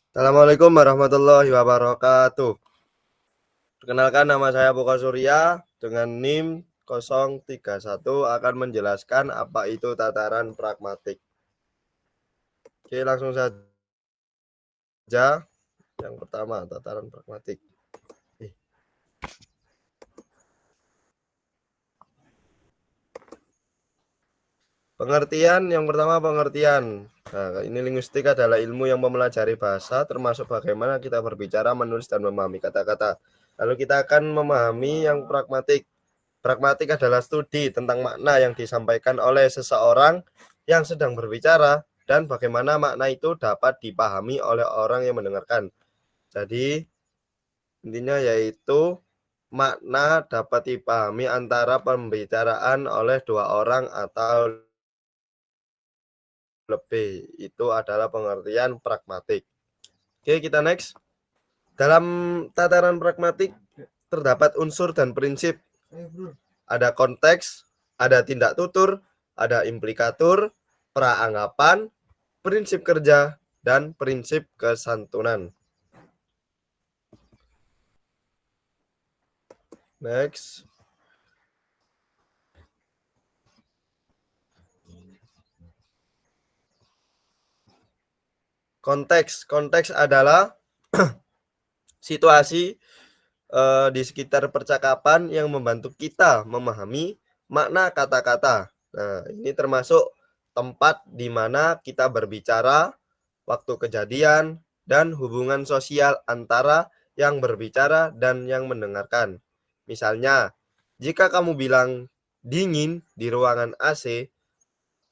Assalamualaikum warahmatullahi wabarakatuh. Perkenalkan, nama saya Boka Surya dengan NIM 031 akan menjelaskan apa itu tataran pragmatik. Oke, langsung saja. Yang pertama, tataran pragmatik. Pengertian yang pertama, pengertian. Nah, ini linguistik adalah ilmu yang mempelajari bahasa, termasuk bagaimana kita berbicara, menulis, dan memahami kata-kata. Lalu kita akan memahami yang pragmatik. Pragmatik adalah studi tentang makna yang disampaikan oleh seseorang yang sedang berbicara dan bagaimana makna itu dapat dipahami oleh orang yang mendengarkan. Jadi, intinya yaitu makna dapat dipahami antara pembicaraan oleh dua orang atau lebih. Itu adalah pengertian pragmatik. Oke, kita next. Dalam tataran pragmatik terdapat unsur dan prinsip. Ada konteks, ada tindak tutur, ada implikatur, praanggapan, prinsip kerja, dan prinsip kesantunan. Next. Konteks adalah situasi di sekitar percakapan yang membantu kita memahami makna kata-kata. Nah, ini termasuk tempat di mana kita berbicara, waktu kejadian, dan hubungan sosial antara yang berbicara dan yang mendengarkan. Misalnya, jika kamu bilang dingin di ruangan AC,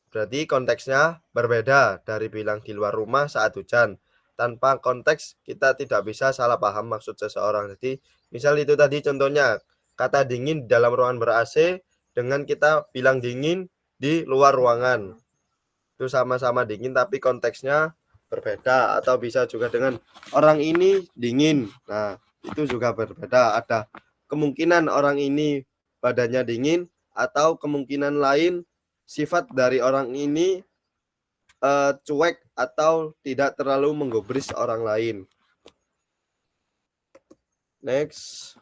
berarti konteksnya berbeda dari bilang di luar rumah saat hujan. Tanpa konteks, kita tidak bisa salah paham maksud seseorang. Jadi, misal itu tadi contohnya, kata dingin dalam ruangan ber-AC dengan kita bilang dingin di luar ruangan. Itu sama-sama dingin tapi konteksnya berbeda. Atau bisa juga dengan orang ini dingin. Nah, itu juga berbeda. Ada kemungkinan orang ini badannya dingin atau kemungkinan lain sifat dari orang ini cuek atau tidak terlalu menggubris orang lain. Next.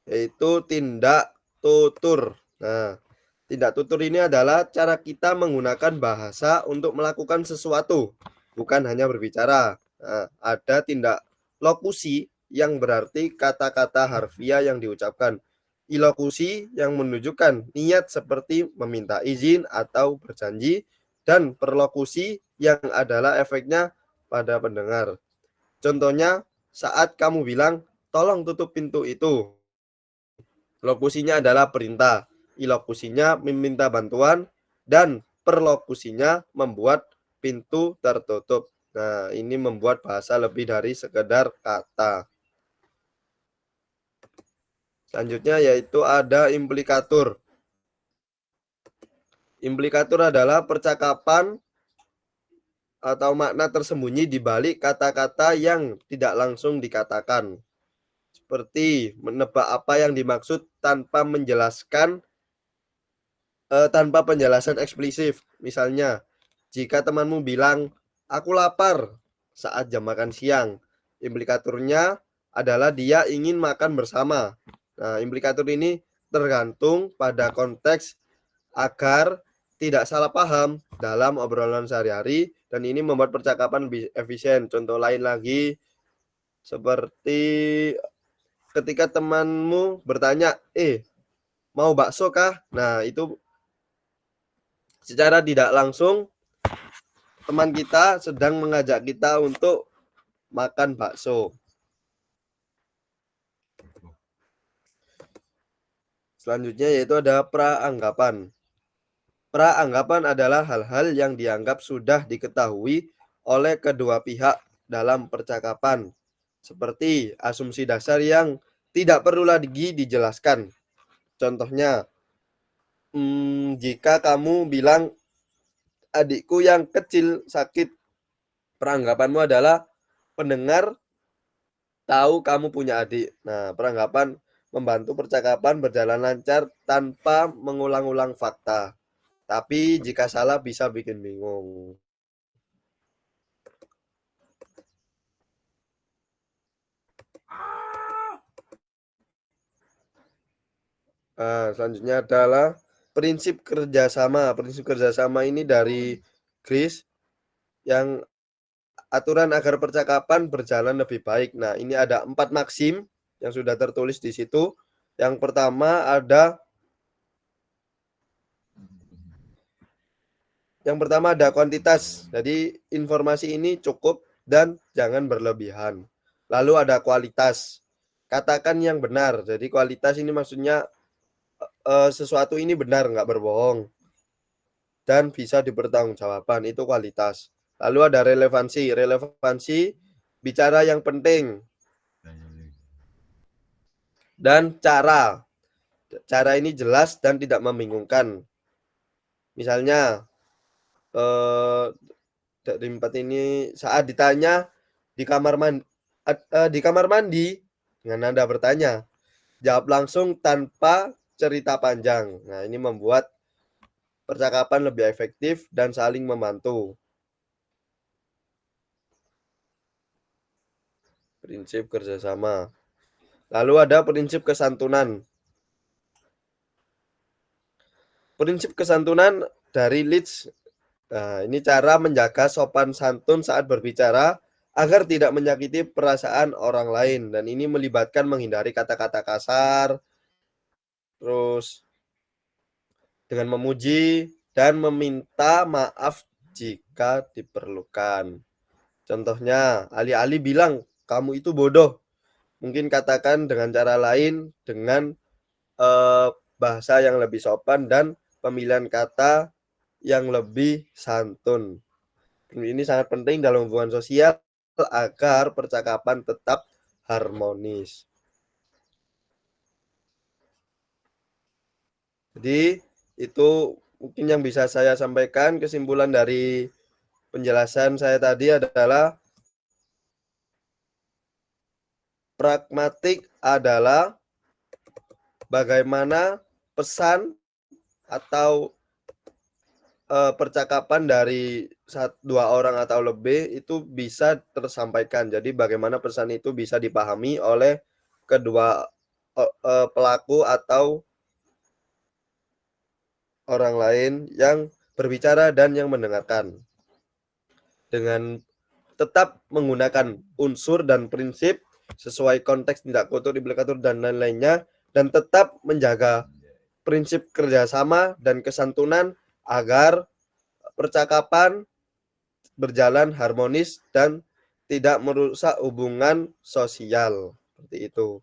Yaitu tindak tutur. Nah, tindak tutur ini adalah cara kita menggunakan bahasa untuk melakukan sesuatu, bukan hanya berbicara. Nah, ada tindak lokusi yang berarti kata-kata harfiah yang diucapkan. Ilokusi yang menunjukkan niat seperti meminta izin atau berjanji, dan perlokusi yang adalah efeknya pada pendengar. Contohnya, saat kamu bilang, tolong tutup pintu itu. Lokusinya adalah perintah, ilokusinya meminta bantuan, dan perlokusinya membuat pintu tertutup. Nah, ini membuat bahasa lebih dari sekedar kata. Selanjutnya yaitu ada implikatur. Implikatur adalah percakapan atau makna tersembunyi di balik kata-kata yang tidak langsung dikatakan. Seperti menebak apa yang dimaksud tanpa tanpa penjelasan eksplisit. Misalnya, jika temanmu bilang, aku lapar saat jam makan siang, implikaturnya adalah dia ingin makan bersama. Nah, implikatur ini tergantung pada konteks agar tidak salah paham dalam obrolan sehari-hari, dan ini membuat percakapan lebih efisien. Contoh lain lagi, seperti ketika temanmu bertanya, mau bakso kah? Nah, itu secara tidak langsung teman kita sedang mengajak kita untuk makan bakso. Selanjutnya yaitu ada praanggapan. Praanggapan adalah hal-hal yang dianggap sudah diketahui oleh kedua pihak dalam percakapan, seperti asumsi dasar yang tidak perlu lagi dijelaskan. Contohnya, jika kamu bilang adikku yang kecil sakit, peranggapanmu adalah pendengar tahu kamu punya adik. Nah, peranggapan membantu percakapan berjalan lancar tanpa mengulang-ulang fakta. Tapi jika salah bisa bikin bingung. Selanjutnya adalah prinsip kerjasama. Prinsip kerjasama ini dari Chris yang aturan agar percakapan berjalan lebih baik. Nah, ini ada 4 maksim yang sudah tertulis di situ. Yang pertama ada kuantitas. Jadi informasi ini cukup dan jangan berlebihan. Lalu ada kualitas. Katakan yang benar. Jadi kualitas ini maksudnya sesuatu ini benar, nggak berbohong. Dan bisa dipertanggungjawabkan, itu kualitas. Lalu ada relevansi. Relevansi bicara yang penting. Dan cara. Cara ini jelas dan tidak membingungkan. Misalnya dari 4 ini saat ditanya di kamar mandi dengan nada bertanya, jawab langsung tanpa cerita panjang. Nah, ini membuat percakapan lebih efektif dan saling membantu. Prinsip kerjasama. Lalu ada prinsip kesantunan. Prinsip kesantunan dari Leeds. Nah, ini cara menjaga sopan santun saat berbicara agar tidak menyakiti perasaan orang lain. Dan ini melibatkan menghindari kata-kata kasar, terus dengan memuji dan meminta maaf jika diperlukan. Contohnya, alih-alih bilang, kamu itu bodoh. Mungkin katakan dengan cara lain, dengan bahasa yang lebih sopan dan pemilihan kata yang lebih santun. Ini sangat penting dalam hubungan sosial agar percakapan tetap harmonis. Jadi itu mungkin yang bisa saya sampaikan. Kesimpulan dari penjelasan saya tadi adalah pragmatik adalah bagaimana pesan atau percakapan dari 2 orang atau lebih itu bisa tersampaikan. Jadi bagaimana pesan itu bisa dipahami oleh kedua pelaku atau orang lain yang berbicara dan yang mendengarkan. Dengan tetap menggunakan unsur dan prinsip sesuai konteks, tidak kotor, implikator, dan lain-lainnya, dan tetap menjaga prinsip kerjasama dan kesantunan agar percakapan berjalan harmonis dan tidak merusak hubungan sosial. Seperti itu.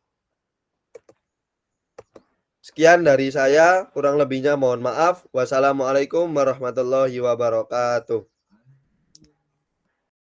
Sekian dari saya, kurang lebihnya mohon maaf. Wassalamualaikum warahmatullahi wabarakatuh.